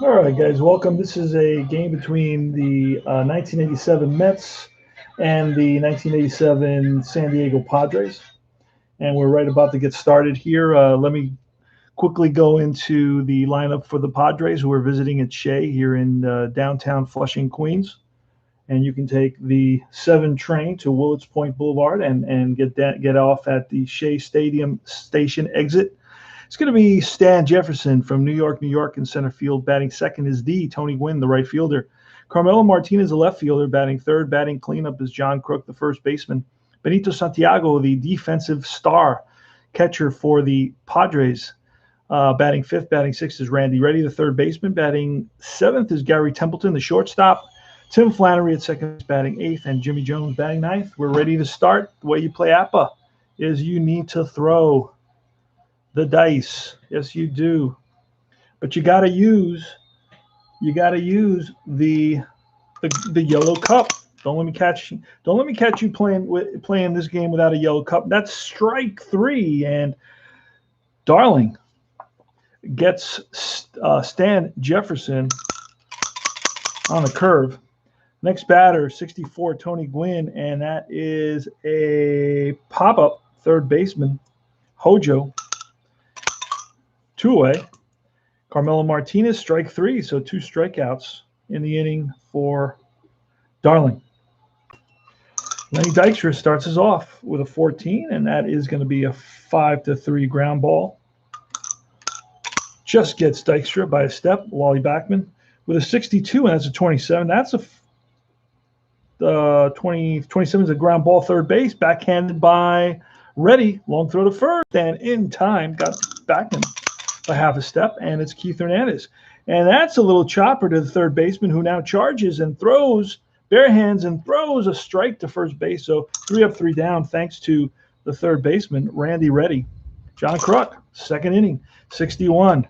All right, guys, welcome. This is a game between the 1987 Mets and the 1987 San Diego Padres. And we're right about to get started here. Let me quickly go into the lineup for the Padres, who are visiting at Shea here in downtown Flushing, Queens. And you can take the 7 train to Willets Point Boulevard and get off at the Shea Stadium station exit. It's going to be Stan Jefferson from New York, New York in center field. Batting second is Tony Gwynn, the right fielder. Carmelo Martinez, the left fielder, batting third. Batting cleanup is John Crook, the first baseman. Benito Santiago, the defensive star catcher for the Padres, batting fifth. Batting sixth is Randy Reddy, the third baseman. Batting seventh is Gary Templeton, the shortstop. Tim Flannery at second, batting eighth, and Jimmy Jones batting ninth. We're ready to start. The way you play APBA is you need to throw the dice. Yes, you do. But you got to use the yellow cup. Don't let me catch you playing this game without a yellow cup. That's strike 3, and Darling gets Stan Jefferson on the curve. Next batter, 64, Tony Gwynn, and that is a pop-up third baseman, Hojo. 2 away. Carmelo Martinez, strike 3, so 2 strikeouts in the inning for Darling. Lenny Dykstra starts us off with a 14, and that is going to be a 5-3 ground ball. Just gets Dykstra by a step. Wally Backman with a 62, and that's a 27. That's a 27 is a ground ball, third base, backhanded by Reddy. Long throw to first, and in time got Backman by half a step, and it's Keith Hernandez. And that's a little chopper to the third baseman, who now charges and throws bare hands and throws a strike to first base. So 3 up, 3 down, thanks to the third baseman, Randy Reddy. John Crook, second inning, 61.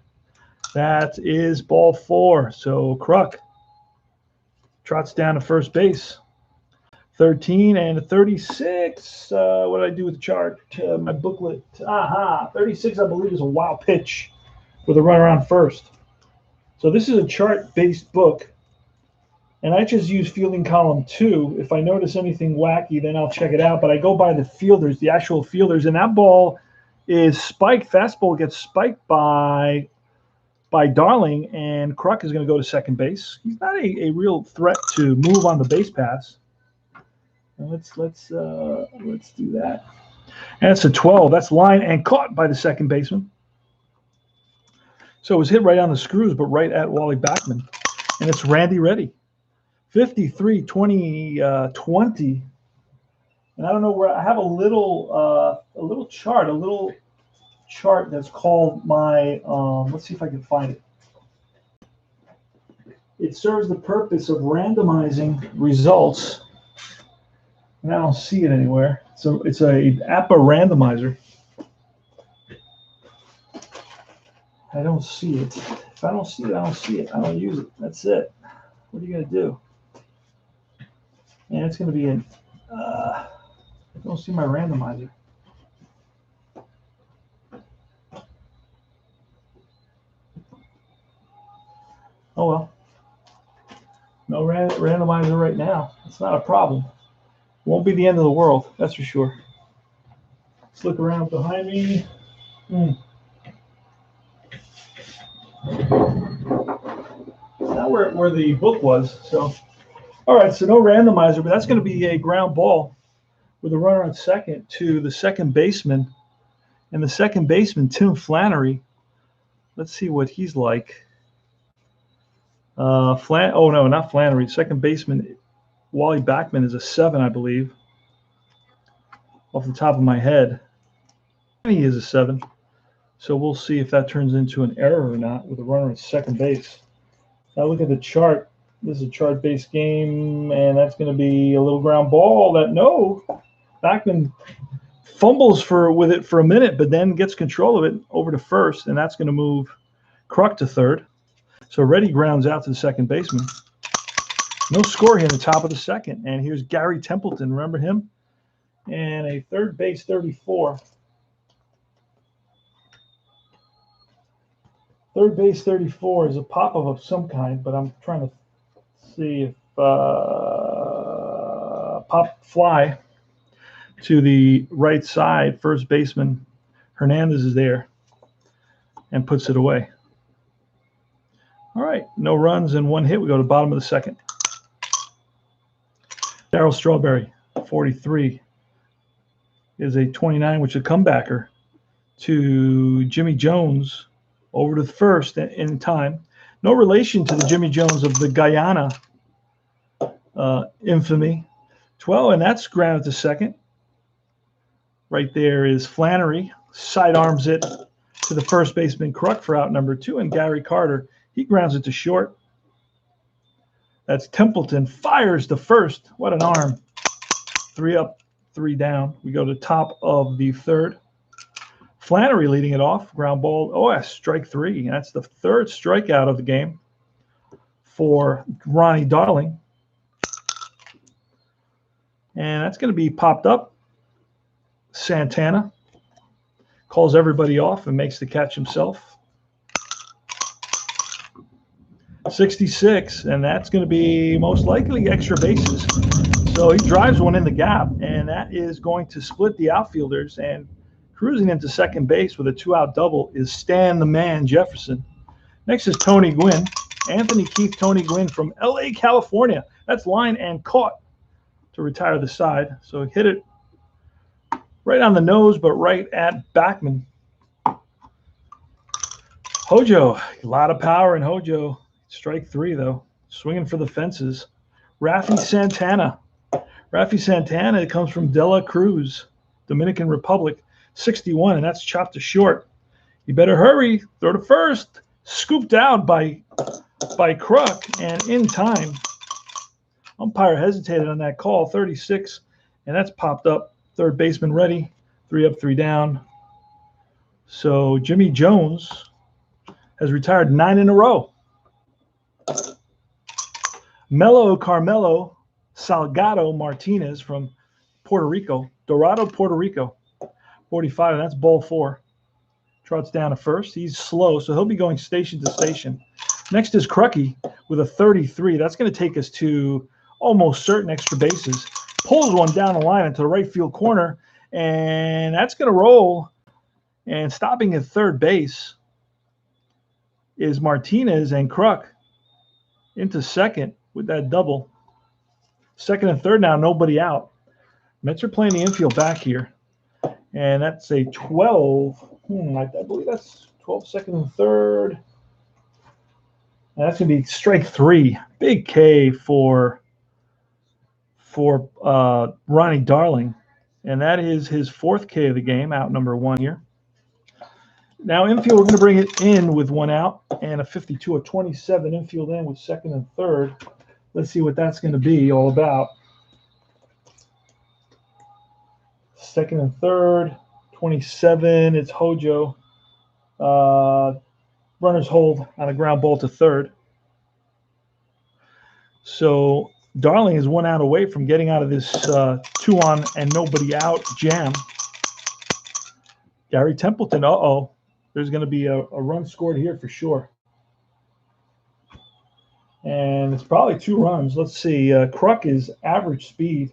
That is ball 4. So Crook trots down to first base. 13 and 36. What did I do with the chart? My booklet. 36, I believe, is a wild pitch with a runner on first. So this is a chart-based book, and I just use fielding column 2. If I notice anything wacky, then I'll check it out. But I go by the fielders, the actual fielders, and that ball is spiked. Fastball gets spiked by Darling, and Crook is going to go to second base. He's not a real threat to move on the base pass. Let's do that. And it's a 12. That's line and caught by the second baseman. So it was hit right on the screws, but right at Wally Backman. And it's Randy Reddy. 53, 20, 20. And I don't know where I have a little chart that's called my let's see if I can find it. It serves the purpose of randomizing results. And I don't see it anywhere. So it's a APBA randomizer. I don't see it. If I don't see it, I don't see it. I don't use it. That's it. What are you going to do? And it's going to be in. I don't see my randomizer. Oh well. No randomizer right now. It's not a problem. Won't be the end of the world, that's for sure. Let's look around behind me. Not where the book was. So, all right. So no randomizer, but that's going to be a ground ball with a runner on second to the second baseman, and the second baseman, Tim Flannery. Let's see what he's like. Oh no, not Flannery. Second baseman, Wally Backman, is a 7, I believe, off the top of my head. He is a 7. So we'll see if that turns into an error or not with a runner at second base. Now look at the chart. This is a chart-based game, and that's going to be a little ground ball Backman fumbles with it for a minute, but then gets control of it over to first, and that's going to move Crook to third. So Reddy grounds out to the second baseman. No score here in the top of the second. And here's Gary Templeton. Remember him? And a third base 34. Third base 34 is a pop-up of some kind, but I'm trying to see if pop fly to the right side. First baseman Hernandez is there and puts it away. All right, no runs and one hit. We go to the bottom of the second. Darryl Strawberry, 43, is a 29, which is a comebacker to Jimmy Jones over to the first in time. No relation to the Jimmy Jones of the Guyana infamy. 12, and that's grounded to second. Right there is Flannery, sidearms it to the first baseman Kruk for out number 2, and Gary Carter, he grounds it to short. That's Templeton, fires to first. What an arm. 3 up, 3 down. We go to top of the third. Flannery leading it off. Ground ball. Oh, that's strike 3. That's the third strikeout of the game for Ronnie Darling. And that's going to be popped up. Santana calls everybody off and makes the catch himself. 66, and that's going to be most likely extra bases. So he drives one in the gap, and that is going to split the outfielders. And cruising into second base with a 2-out double is Stan the Man Jefferson. Next is Tony Gwynn, Anthony Keith Tony Gwynn from LA, California. That's line and caught to retire the side. So he hit it right on the nose, but right at Backman. Hojo, a lot of power in Hojo. Strike 3, though. Swinging for the fences. Rafi Santana. Rafi Santana comes from De La Cruz, Dominican Republic, 61, and that's chopped to short. You better hurry. Throw to first. Scooped out by Kruk, and in time. Umpire hesitated on that call, 36, and that's popped up. Third baseman ready. 3 up, 3 down. So Jimmy Jones has retired 9 in a row. Melo Carmelo Salgado Martinez from Puerto Rico, Dorado, Puerto Rico, 45, and that's ball 4. Trots down to first. He's slow, so he'll be going station to station. Next is Crucky with a 33. That's going to take us to almost certain extra bases. Pulls one down the line into the right field corner, and that's going to roll. And stopping at third base is Martinez, and Kruk into second with that double. Second and third now, nobody out. Mets are playing the infield back here. And that's a 12. I believe that's 12 second and third. And that's going to be strike 3. Big K for Ronnie Darling. And that is his 4th K of the game, out number 1 here. Now infield, we're going to bring it in with 1 out and a 52, a 27 infield in with second and third. Let's see what that's going to be all about. Second and third, 27. It's Hojo. Runners hold on a ground ball to third. So Darling is 1 out away from getting out of this 2 on and nobody out jam. Gary Templeton, there's going to be a run scored here for sure. And it's probably 2 runs. Let's see. Kruk is average speed.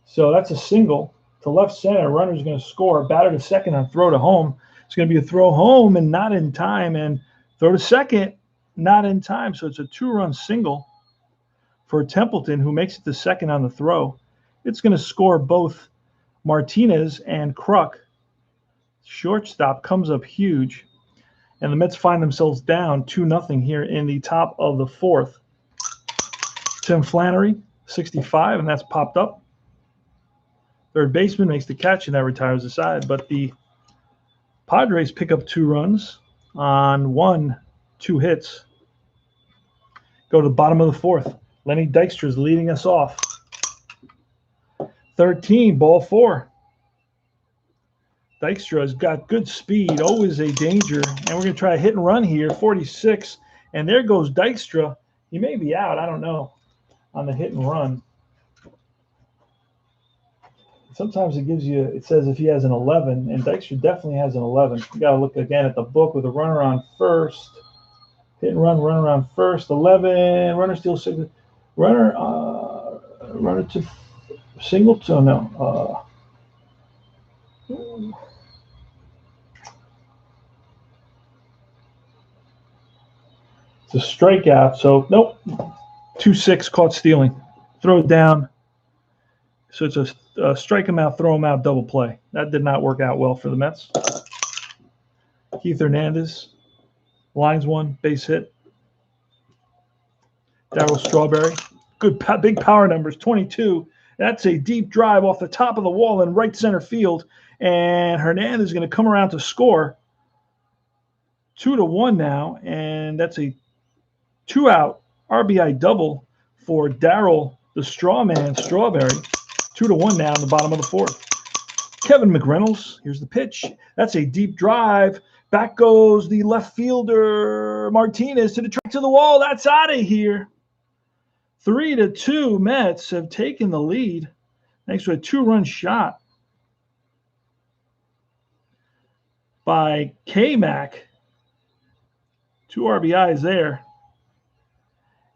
So that's a single to left center. Runner's going to score. Batter to second on throw to home. It's going to be a throw home and not in time. And throw to second, not in time. So it's a 2-run single for Templeton, who makes it to second on the throw. It's going to score both Martinez and Kruk. Shortstop comes up huge. And the Mets find themselves down 2-0 here in the top of the 4th. Tim Flannery, 65, and that's popped up. Third baseman makes the catch, and that retires the side. But the Padres pick up 2 runs on 2 hits. Go to the bottom of the 4th. Lenny Dykstra is leading us off. 13, ball 4. Dykstra has got good speed, always a danger. And we're going to try a hit and run here, 46. And there goes Dykstra. He may be out, I don't know, on the hit and run. Sometimes it gives you, it says if he has an 11, and Dykstra definitely has an 11. You got to look again at the book with a runner on first. Hit and run, runner on first, 11, runner steals 6. Runner to single to, no. It's a strikeout, so nope. 2-6 caught stealing. Throw it down. So it's a strike him out, throw him out, double play. That did not work out well for the Mets. Keith Hernandez, lines one, base hit. Darryl Strawberry, good big power numbers, 22. That's a deep drive off the top of the wall in right center field. And Hernandez is going to come around to score. 2-1 now, and that's a 2-out RBI double for Darryl, the straw man, Strawberry. 2-1 now in the bottom of the fourth. Kevin McReynolds, here's the pitch. That's a deep drive. Back goes the left fielder, Martinez, to the track to the wall. That's out of here. 3-2, Mets have taken the lead thanks to a 2-run shot by K-Mac. 2 RBIs there.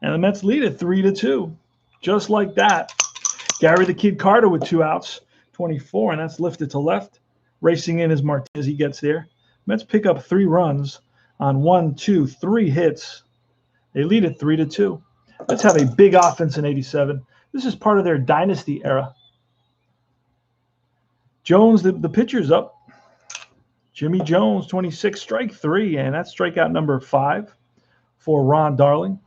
And the Mets lead it 3-2. Just like that. Gary the Kid Carter with 2 outs, 24, and that's lifted to left. Racing in as Martinez, he gets there. Mets pick up 3 runs on 1, 2, 3 hits. They lead it 3-2. Let's have a big offense in 87. This is part of their dynasty era. Jones, the pitcher's up. Jimmy Jones, 26, strike 3, and that's strikeout number 5 for Ron Darling.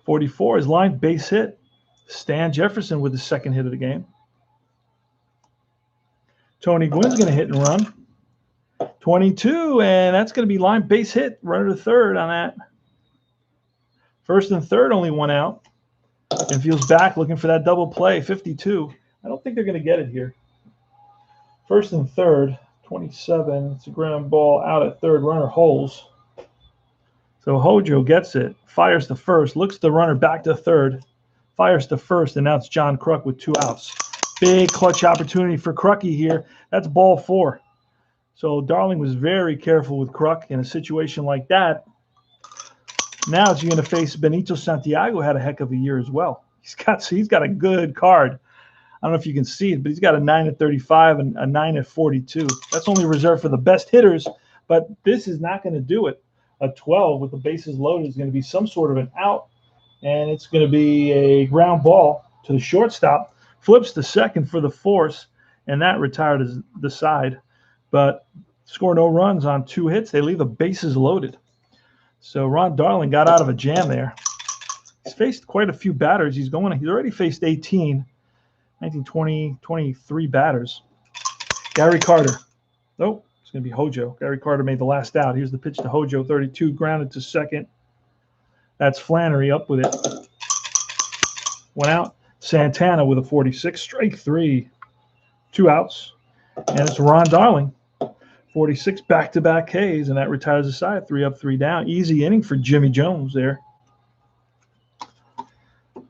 .44 is line base hit. Stan Jefferson with his second hit of the game. Tony Gwynn's going to hit and run. 22, and that's going to be line base hit. Runner to third on that. First and third, only 1 out. And feels back looking for that double play, 52. I don't think they're going to get it here. First and third, 27. It's a ground ball out at third. Runner holds. So Hojo gets it, fires to first, looks the runner back to third, fires to first, and now it's John Kruk with 2 outs. Big clutch opportunity for Krucky here. That's ball 4. So Darling was very careful with Kruk in a situation like that. Now you're going to face Benito Santiago, had a heck of a year as well. He's got a good card. I don't know if you can see it, but he's got a 9-35 and a 9-42. That's only reserved for the best hitters, but this is not going to do it. A 12 with the bases loaded is going to be some sort of an out, and it's going to be a ground ball to the shortstop. Flips to second for the force, and that retired the side. But score no runs on 2 hits. They leave the bases loaded. So Ron Darling got out of a jam there. He's faced quite a few batters. He's already faced 18, 19, 20, 23 batters. Gary Carter. Nope. It's going to be Hojo. Gary Carter made the last out. Here's the pitch to Hojo, 32, grounded to second. That's Flannery up with it. 1 out. Santana with a 46, strike 3. 2 outs. And it's Ron Darling, 46, back-to-back Ks, and that retires the side. 3 up, 3 down. Easy inning for Jimmy Jones there.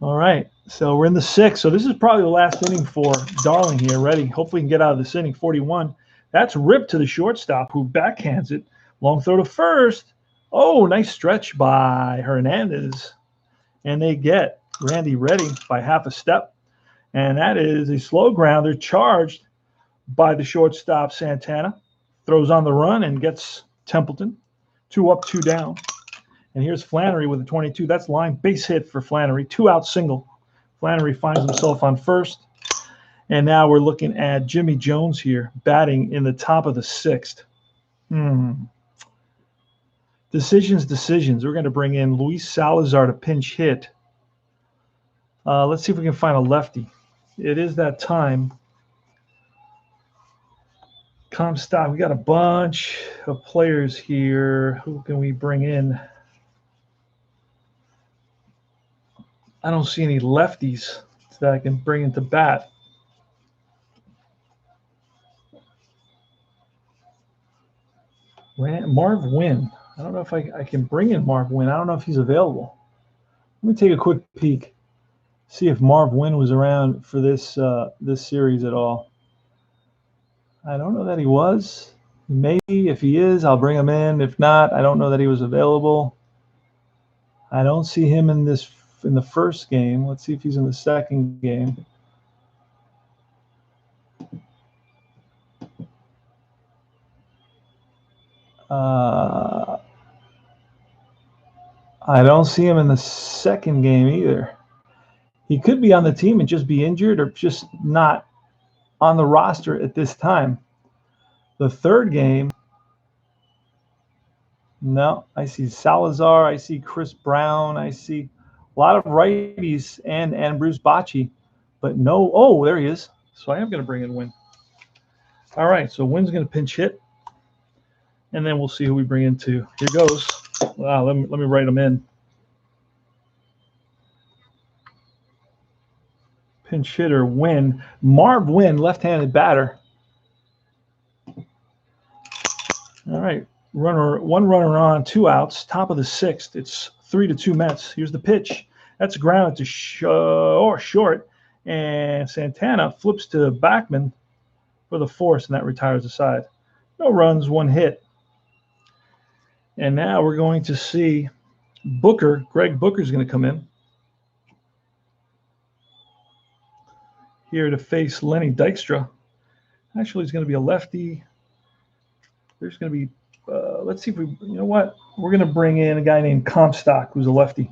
All right, so we're in the 6th. So this is probably the last inning for Darling here. Ready. Hopefully we can get out of this inning. 41. That's ripped to the shortstop, who backhands it. Long throw to first. Oh, nice stretch by Hernandez. And they get Randy Reddy by half a step. And that is a slow grounder charged by the shortstop, Santana. Throws on the run and gets Templeton. 2 up, 2 down. And here's Flannery with a 22. That's line base hit for Flannery. 2 out single. Flannery finds himself on first. And now we're looking at Jimmy Jones here, batting in the top of the 6th. Decisions. We're going to bring in Luis Salazar to pinch hit. Let's see if we can find a lefty. It is that time. Comstock, we got a bunch of players here. Who can we bring in? I don't see any lefties that I can bring into bat. Marv Wynn. I don't know if I can bring in Marv Wynn. I don't know if he's available. Let me take a quick peek. See if Marv Gwynn was around for this this series at all. I don't know that he was. Maybe if he is, I'll bring him in. If not, I don't know that he was available. I don't see him in the first game. Let's see if he's in the second game. I don't see him in the second game either. He could be on the team and just be injured or just not on the roster at this time. The third game, no, I see Salazar, I see Chris Brown, I see a lot of righties and Bruce Bochy, but no, oh, there he is. So I am going to bring in Gwynn. All right, so Wynn's going to pinch hit, and then we'll see who we bring in too. Here goes. Wow, let me write him in. Pinch hitter Gwynn. Marv Gwynn, left-handed batter. All right, one runner on, 2 outs, top of the 6th. It's 3-2 Mets. Here's the pitch. That's grounded to short, and Santana flips to Backman for the force, and that retires the side. No runs, 1 hit. And now we're going to see Booker. Greg Booker's going to come in here to face Lenny Dykstra. Actually, he's going to be a lefty. There's going to be, let's see if we, you know what? We're going to bring in a guy named Comstock, who's a lefty.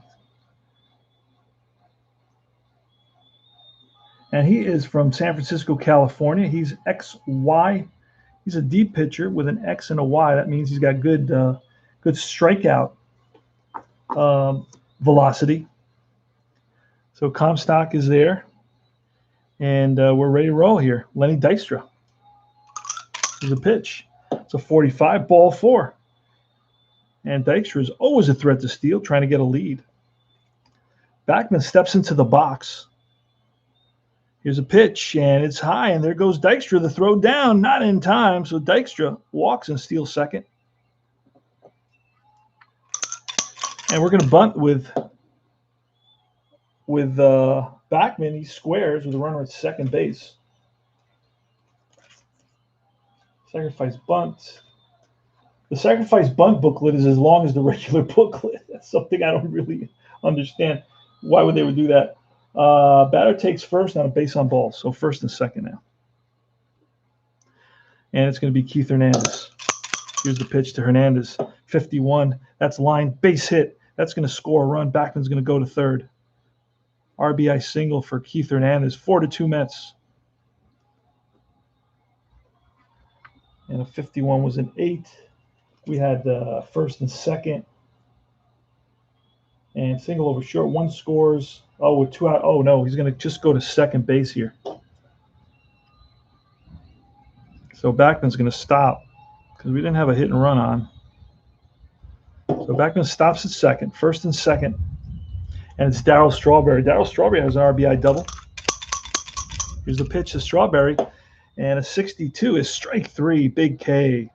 And he is from San Francisco, California. He's XY. He's a deep pitcher with an X and a Y. That means he's got good strikeout velocity. So Comstock is there. And we're ready to roll here. Lenny Dykstra. Here's a pitch. It's a 45, ball 4. And Dykstra is always a threat to steal, trying to get a lead. Backman steps into the box. Here's a pitch, and it's high, and there goes Dykstra. The throw down, not in time, so Dykstra walks and steals second. And we're going to bunt with Backman. He squares with a runner at second base. Sacrifice bunt. The sacrifice bunt booklet is as long as the regular booklet. That's something I don't really understand. Why would they do that? Batter takes first on a base on balls. So first and second now. And it's going to be Keith Hernandez. Here's the pitch to Hernandez. 51. That's line. Base hit. That's going to score a run. Backman's going to go to third. RBI single for Keith Hernandez. 4-2 Mets. And a 51 was an 8. We had first and second. And single over short. 1 scores. Oh, with 2 out. Oh, no. He's going to just go to second base here. So Backman's going to stop because we didn't have a hit and run on. So Backman stops at second. First and second. And it's Darryl Strawberry. Darryl Strawberry has an RBI double. Here's the pitch to Strawberry. And a 62 is strike 3, big K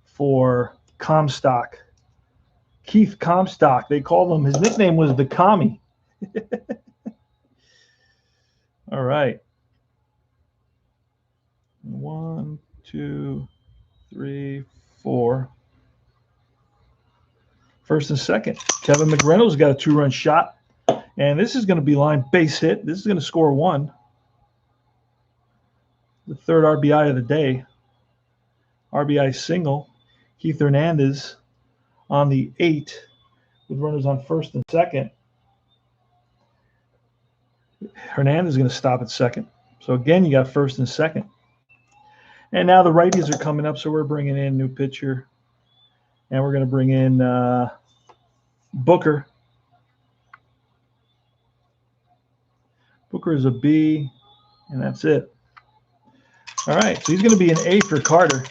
for Comstock. Keith Comstock. They called him, his nickname was the Commie. All right. 1, 2, 3, 4. First and second. Kevin McReynolds got a 2-run shot. And this is going to be line base hit. This is going to score 1. The third RBI of the day. RBI single. Keith Hernandez on the 8 with runners on first and second. Hernandez is going to stop at second. So again, you got first and second. And now the righties are coming up, so we're bringing in a new pitcher. And we're going to bring in Booker. Booker is a B, and that's it. All right, so he's going to be an A for Carter.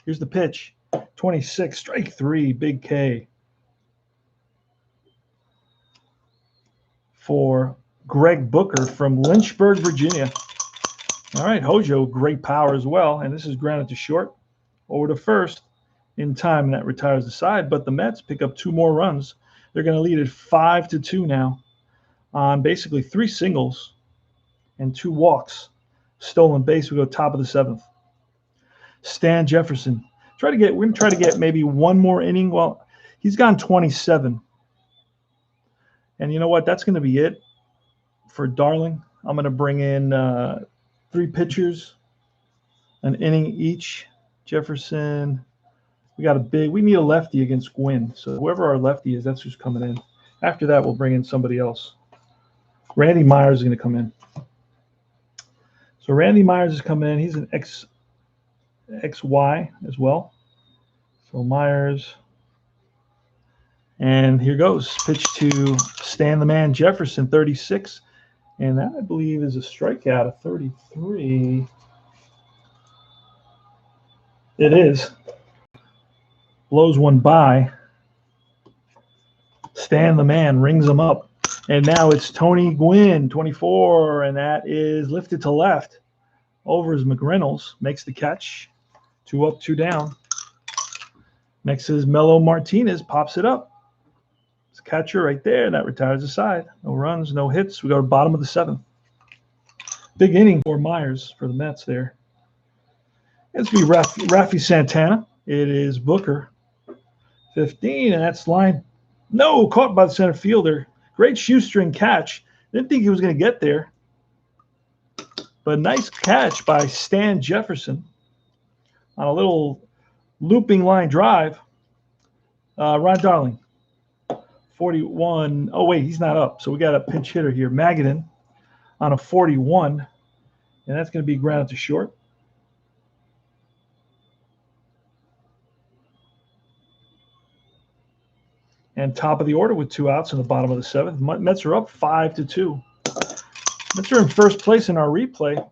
Here's the pitch. 26, strike 3, big K for Greg Booker from Lynchburg, Virginia. All right, Hojo, great power as well. And this is grounded to short, over to first in time, and that retires the side. But the Mets pick up 2 more runs. They're going to lead at 5-2 now. on basically 3 singles and 2 walks. Stolen base. We go top of the 7th. Stan Jefferson. We're going to try to get maybe one more inning. Well, he's gone 27. And you know what? That's going to be it for Darling. I'm going to bring in 3 pitchers, an inning each. Jefferson. We need a lefty against Gwynn. So whoever our lefty is, that's who's coming in. After that, we'll bring in somebody else. Randy Myers is going to come in. So Randy Myers is coming in. He's an XY as well. So Myers. And here goes. Pitch to Stan the Man Jefferson, 36. And that, I believe, is a strikeout of 33. It is. Blows one by. Stan the Man rings him up. And now it's Tony Gwynn, 24. And that is lifted to left. Over is McReynolds. Makes the catch. 2 up, 2 down. Next is Melo Martinez. Pops it up. It's catcher right there. That retires the side. No runs, no hits. We go to bottom of the 7th. Big inning for Myers for the Mets there. It's be Rafi Santana. It is Booker. 15, and that's line. No, caught by the center fielder. Great shoestring catch. Didn't think he was going to get there. But nice catch by Stan Jefferson on a little looping line drive. Ron Darling, 41. Oh, wait, he's not up. So we got a pinch hitter here. Magadan on a 41. And that's going to be grounded to short. And top of the order with 2 outs in the bottom of the 7th. Mets are up 5-2. Mets are in first place in our replay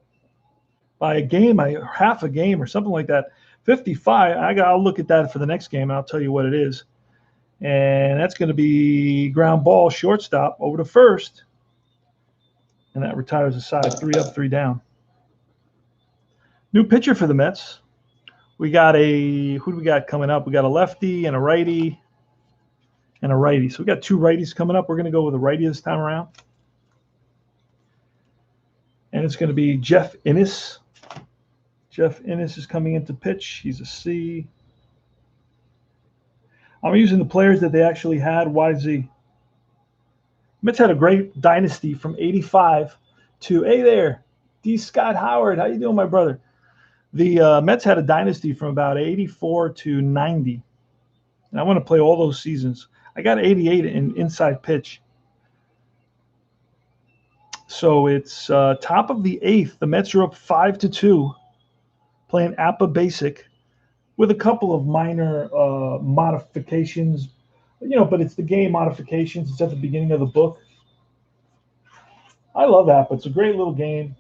by a game, half a game or something like that. 55. I'll look at that for the next game, and I'll tell you what it is. And that's going to be ground ball, shortstop, over to first. And that retires the side, 3 up, 3 down. New pitcher for the Mets. We got who do we got coming up? We got a lefty and a righty. And a righty. So we got 2 righties coming up. We're going to go with a righty this time around. And it's going to be Jeff Ennis. Jeff Ennis is coming in to pitch. He's a C. I'm using the players that they actually had. YZ. Mets had a great dynasty from 85 to, hey there, D. Scott Howard. How you doing, my brother? The Mets had a dynasty from about 84 to 90. And I want to play all those seasons. I got 88 in inside pitch. So it's top of the 8th. The Mets are up 5-2, playing APBA Basic with a couple of minor modifications. But it's the game modifications. It's at the beginning of the book. I love APBA. It's a great little game.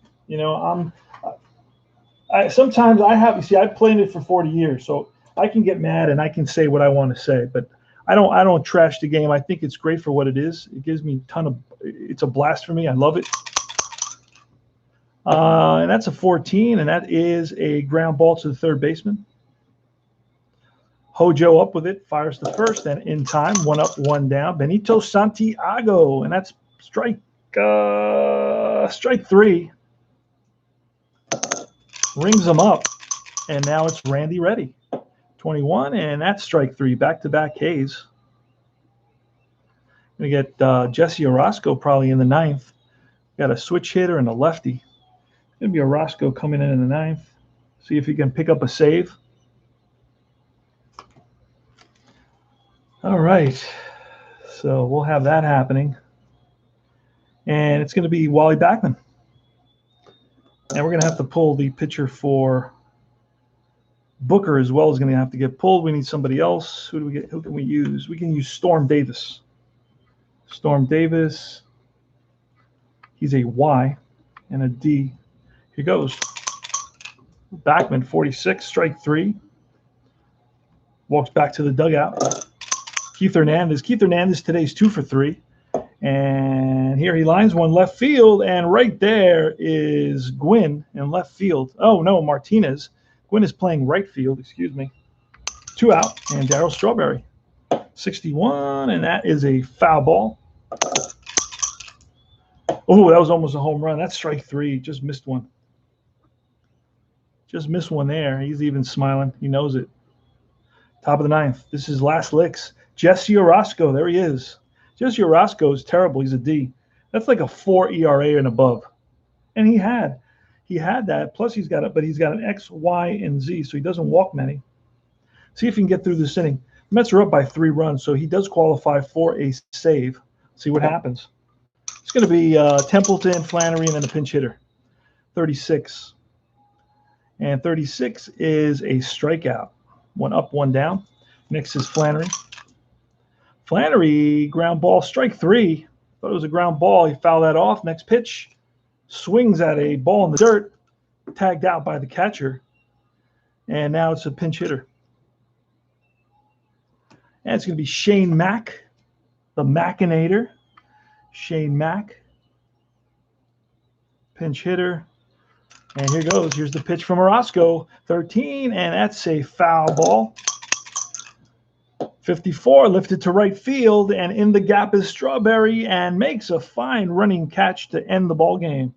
Sometimes I've played it for 40 years, so I can get mad and I can say what I want to say, but I don't trash the game. I think it's great for what it is. It gives me it's a blast for me. I love it. And that's a 14, and that is a ground ball to the third baseman. Hojo up with it, fires to first, and in time, 1 up, 1 down. Benito Santiago, and that's strike 3. Rings him up, and now it's Randy Reddy. 21, and that's strike 3, back-to-back Ks. Going to get Jesse Orosco probably in the 9th. Got a switch hitter and a lefty. Going to be Orosco coming in the 9th. See if he can pick up a save. All right, so we'll have that happening. And it's going to be Wally Backman. And we're going to have to pull the pitcher for Booker as well is going to have to get pulled. We need somebody else. Who can we use? We can use Storm Davis. Storm Davis. He's a Y and a D. Here goes. Backman, 46, strike 3. Walks back to the dugout. Keith Hernandez. Keith Hernandez today's 2 for 3. And here he lines one left field. And right there is Gwynn in left field. Oh, no, Martinez. Gwynn is playing right field, excuse me. 2 out, and Darryl Strawberry. 61, and that is a foul ball. Oh, that was almost a home run. That's strike 3. Just missed one. Just missed one there. He's even smiling. He knows it. Top of the 9th. This is last licks. Jesse Orosco. There he is. Jesse Orosco is terrible. He's a D. That's like a 4 ERA and above. And he had that. Plus he's got it, but he's got an X, Y, and Z, so he doesn't walk many. See if he can get through this inning. The Mets are up by 3 runs, so he does qualify for a save. See what happens. It's going to be Templeton, Flannery, and then a pinch hitter. 36. And 36 is a strikeout. 1 up, 1 down. Next is Flannery. Flannery, ground ball, strike 3. Thought it was a ground ball. He fouled that off. Next pitch, swings at a ball in the dirt, tagged out by the catcher. And now it's a pinch hitter. And it's going to be Shane Mack, the Machinator. Shane Mack, pinch hitter. And here goes. Here's the pitch from Orosco. 13, and that's a foul ball. 54, lifted to right field, and in the gap is Strawberry, and makes a fine running catch to end the ball game.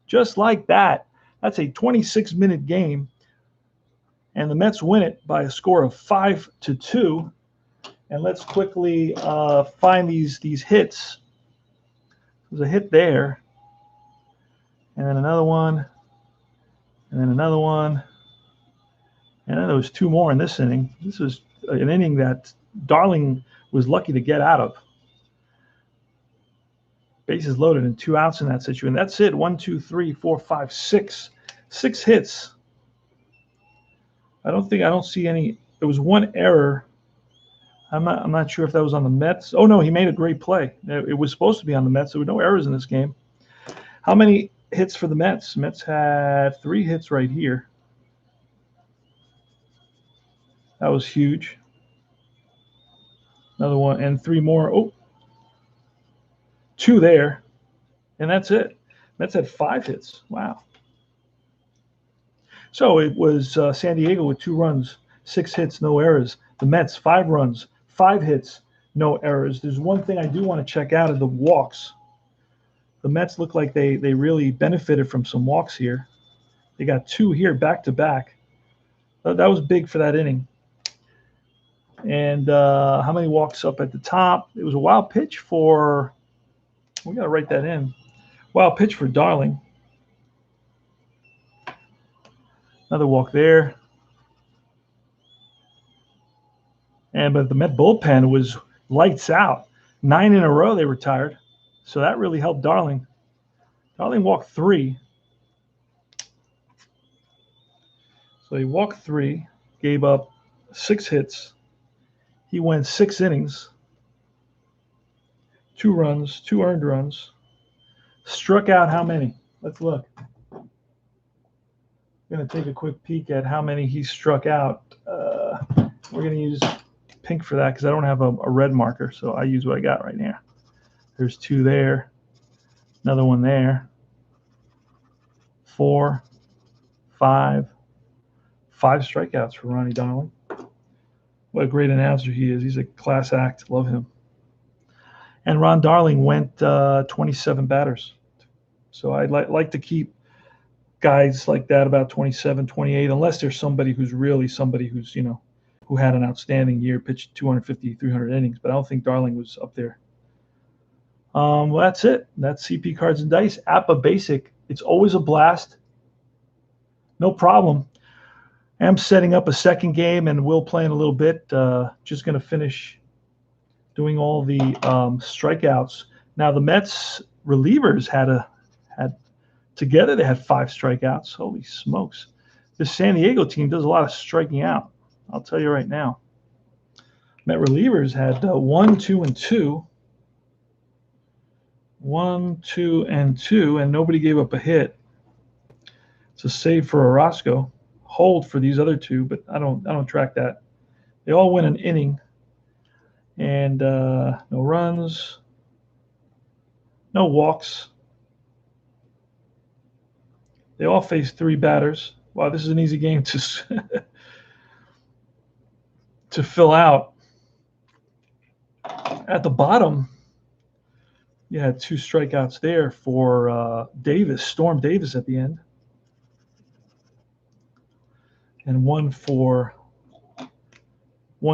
Just like that. That's a 26-minute game, and the Mets win it by a score of 5-2. And let's quickly find these hits. There's a hit there, and then another one. And then another one. And then there was 2 more in this inning. This was an inning that Darling was lucky to get out of. Bases loaded and 2 outs in that situation. That's it. 1, 2, 3, 4, 5, 6. 6 hits. I don't see any. There was 1 error. I'm not sure if that was on the Mets. Oh no, he made a great play. It was supposed to be on the Mets. There were no errors in this game. How many hits for the Mets? Mets had 3 hits right here. That was huge. Another one and 3 more. Oh, 2 there. And that's it. Mets had 5 hits. Wow. So it was San Diego with 2 runs, 6 hits, no errors. The Mets, 5 runs, 5 hits, no errors. There's one thing I do want to check out of the walks. The Mets look like they really benefited from some walks here. They got 2 here back to back. That was big for that inning. And how many walks up at the top? It was a wild pitch for, we got to write that in. Wild pitch for Darling. Another walk there. But the Met bullpen was lights out. 9 in a row they retired. So that really helped Darling. Darling walked 3. So he walked 3, gave up 6 hits. He went 6 innings, 2 runs, 2 earned runs. Struck out how many? Let's look. I'm going to take a quick peek at how many he struck out. We're going to use pink for that because I don't have a red marker, so I use what I got right now. There's 2 there, another one there, 4, 5 strikeouts for Ronnie Darling. What a great announcer he is. He's a class act. Love him. And Ron Darling went 27 batters. So I'd like to keep guys like that about 27, 28, unless there's somebody who's, who had an outstanding year, pitched 250, 300 innings. But I don't think Darling was up there. Well, that's it. That's CP Cards and Dice. APBA Basic. It's always a blast. No problem. I'm setting up a second game, and we'll play in a little bit. Just going to finish doing all the strikeouts. Now, the Mets relievers had together, they had 5 strikeouts. Holy smokes. This San Diego team does a lot of striking out. I'll tell you right now. Met relievers had 1, 2, and 2. 1, 2, and 2, and nobody gave up a hit. It's a save for Orosco. Hold for these other 2, but I don't track that. They all win an inning, and no runs, no walks. They all face 3 batters. Wow, this is an easy game to to fill out. At the bottom, You had 2 strikeouts there for Davis, Storm Davis at the end. And one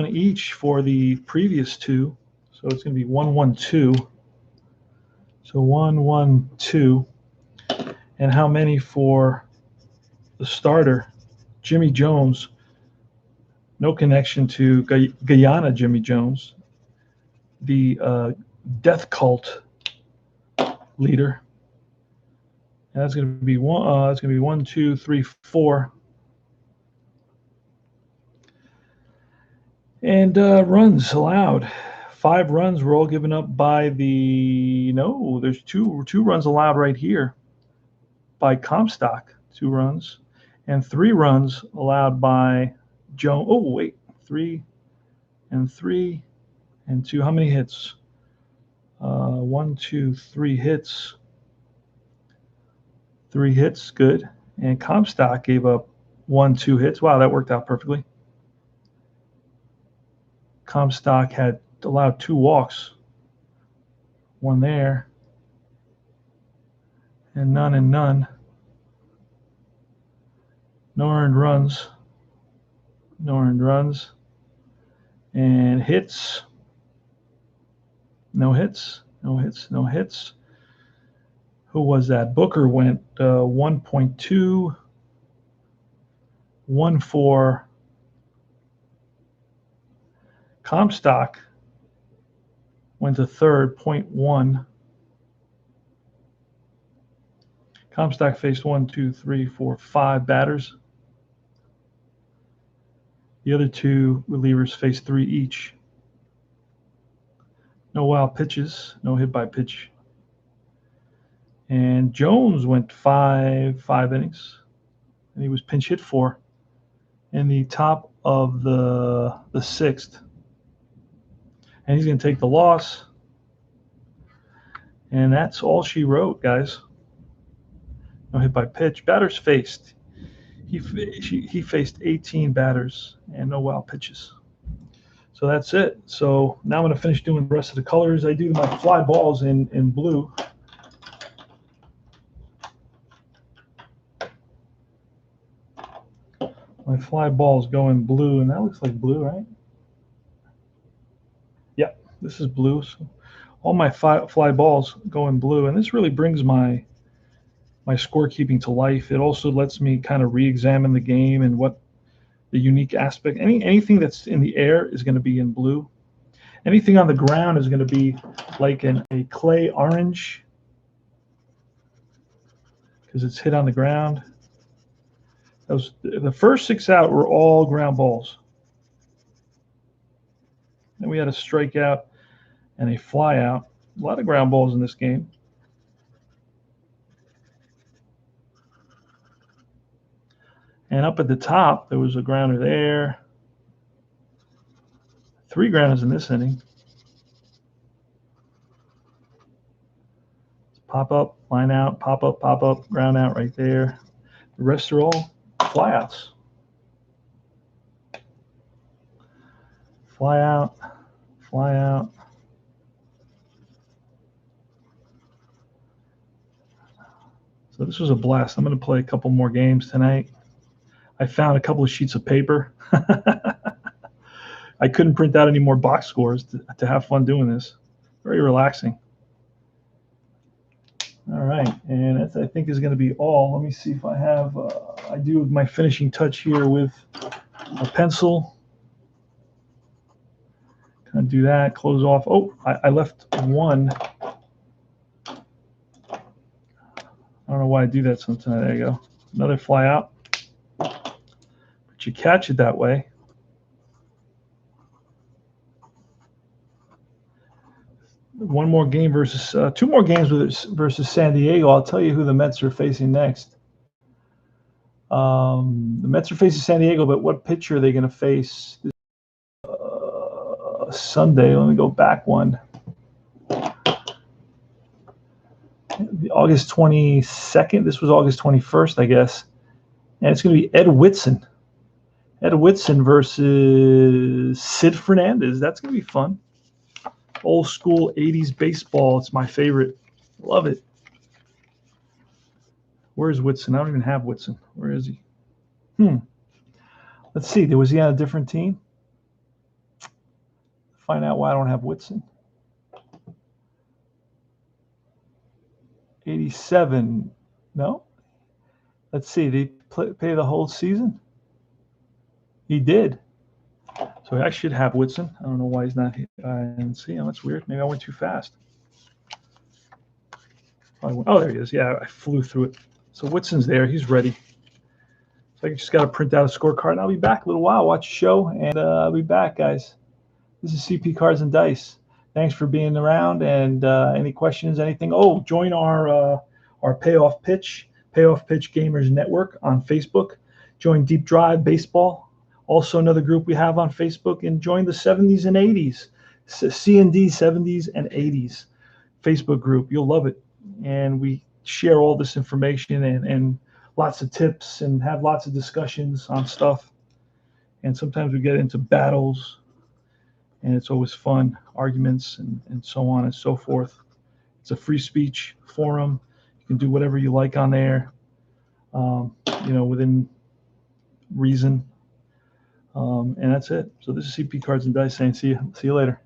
each for the previous 2. So it's going to be 1-1-2. So 1-1-2. And how many for the starter, Jimmy Jones? No connection to Guyana Jimmy Jones, the death cult leader. And that's going to be one. It's going to be 1, 2, 3, 4. And runs allowed. 5 runs were all given up by the. No, there's two runs allowed right here by Comstock. 2 runs, and 3 runs allowed by Jones. Oh wait, 3 and 3 and 2. How many hits? 1, 2, 3 hits. 3 hits, good. And Comstock gave up 1, 2 hits. Wow, that worked out perfectly. Comstock had allowed 2 walks. 1 there. And none. No earned runs. And hits. No hits. Who was that? Booker went 1.2. 1 for Comstock went to third, 0.1. Comstock faced 1, 2, 3, 4, 5 batters. The other 2 relievers faced 3 each. No wild pitches, no hit by pitch. And Jones went 5 innings, and he was pinch hit for in the top of the 6th. And he's going to take the loss. And that's all she wrote, guys. No hit by pitch. Batters faced. He faced 18 batters and no wild pitches. So that's it. So now I'm going to finish doing the rest of the colors. I do my fly balls in blue. My fly balls go in blue, and that looks like blue, right? Yep, this is blue. So all my fly balls go in blue, and this really brings my scorekeeping to life. It also lets me kind of re-examine the game and what the unique aspect. Anything that's in the air is going to be in blue. Anything on the ground is going to be like a clay orange because it's hit on the ground. The first 6 out were all ground balls. Then we had a strikeout and a fly out. A lot of ground balls in this game. And up at the top, there was a grounder there. 3 grounders in this inning. Pop up, line out, pop up, ground out right there. The rest are all flyouts. Fly out. So this was a blast. I'm going to play a couple more games tonight. I found a couple of sheets of paper. I couldn't print out any more box scores to have fun doing this. Very relaxing. All right, and that I think is going to be all. Let me see if I have. I do my finishing touch here with a pencil. Kind of do that. Close off. Oh, I left one. I don't know why I do that sometimes. There you go. Another fly out. But you catch it that way. One more game versus 2 more games versus San Diego. I'll tell you who the Mets are facing next. The Mets are facing San Diego, but what pitcher are they going to face Sunday? Let me go back one. August 22nd. This was August 21st, I guess. And it's going to be Ed Whitson. Ed Whitson versus Sid Fernandez. That's going to be fun. Old school 80s baseball. It's my favorite. Love it. Where's Whitson? I don't even have Whitson. Where is he? Let's see. Was he on a different team? Find out why I don't have Whitson. 87. No. Let's see. Did he play the whole season? He did. So I should have Whitson. I don't know why he's not here. I didn't see him. That's weird. Maybe I went too fast. Oh, there he is. Yeah, I flew through it. So Whitson's there. He's ready. So I just got to print out a scorecard, and I'll be back in a little while. Watch the show, and I'll be back, guys. This is CP Cards and Dice. Thanks for being around, and any questions, anything. Oh, join our Payoff Pitch Gamers Network on Facebook. Join Deep Drive Baseball, also another group we have on Facebook, and join the 70s and 80s, C&D 70s and 80s Facebook group. You'll love it, and we share all this information and lots of tips and have lots of discussions on stuff. And sometimes we get into battles, and it's always fun, arguments and so on and so forth. It's a free speech forum. You can do whatever you like on there, within reason. And that's it. So this is CP Cards and Dice saying see you later.